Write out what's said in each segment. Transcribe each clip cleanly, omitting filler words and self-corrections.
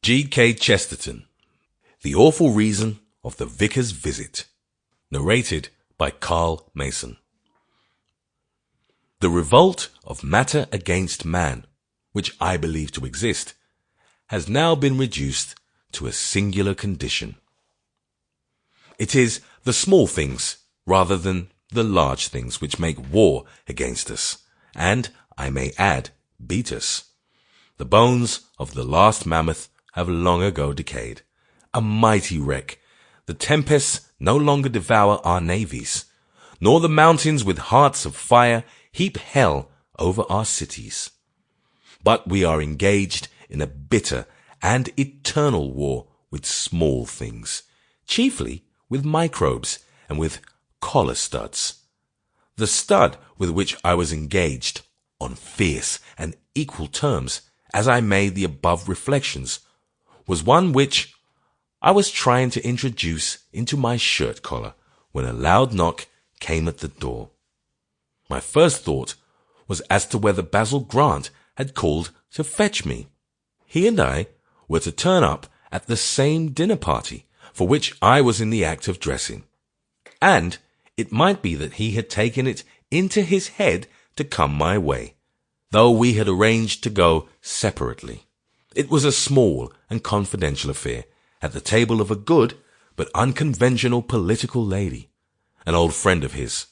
G.K. Chesterton, The Awful Reason of the Vicar's Visit. Narrated by Carl Mason. The revolt of matter against man, which I believe to exist, has now been reduced to a singular condition. It is the small things rather than the large things which make war against us, and, I may add, beat us. The bones of the last mammoth have long ago decayed. A mighty wreck. The tempests no longer devour our navies, nor the mountains with hearts of fire heap hell over our cities. But we are engaged in a bitter and eternal war with small things, chiefly with microbes and with collar studs. The stud with which I was engaged, on fierce and equal terms, as I made the above reflections, was one which I was trying to introduce into my shirt collar when a loud knock came at the door. My first thought was as to whether Basil Grant had called to fetch me. He and I were to turn up at the same dinner party for which I was in the act of dressing, and it might be that he had taken it into his head to come my way, though we had arranged to go separately. It was a small and confidential affair at the table of a good but unconventional political lady, an old friend of his.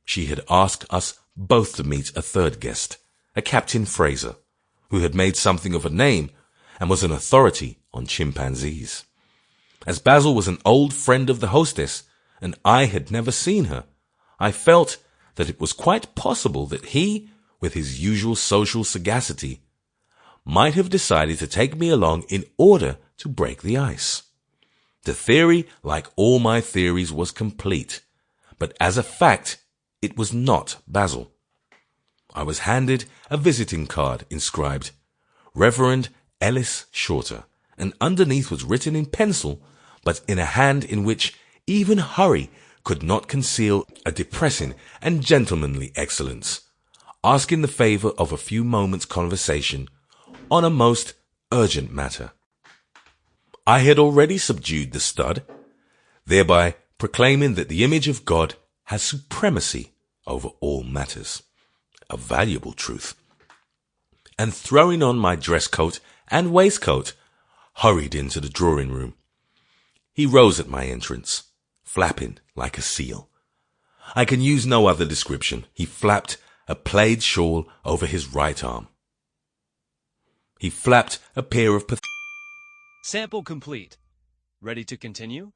She had asked us both to meet a third guest, a Captain Fraser, who had made something of a name and was an authority on chimpanzees. As Basil was an old friend of the hostess, and I had never seen her, I felt that it was quite possible that he, with his usual social sagacity, might have decided to take me along in order to break the ice. The theory, like all my theories, was complete, but as a fact, it was not Basil. I was handed a visiting card inscribed, Reverend Ellis Shorter, and underneath was written in pencil, but in a hand in which even hurry could not conceal a depressing and gentlemanly excellence, asking the favor of a few moments' conversation on a most urgent matter. I had already subdued the stud, thereby proclaiming that the image of God has supremacy over all matters, a valuable truth, and throwing on my dress coat and waistcoat, hurried into the drawing-room. He rose at my entrance, flapping like a seal. I can use no other description. He flapped a plaid shawl over his right arm. He flapped a pair of Sample complete. Ready to continue?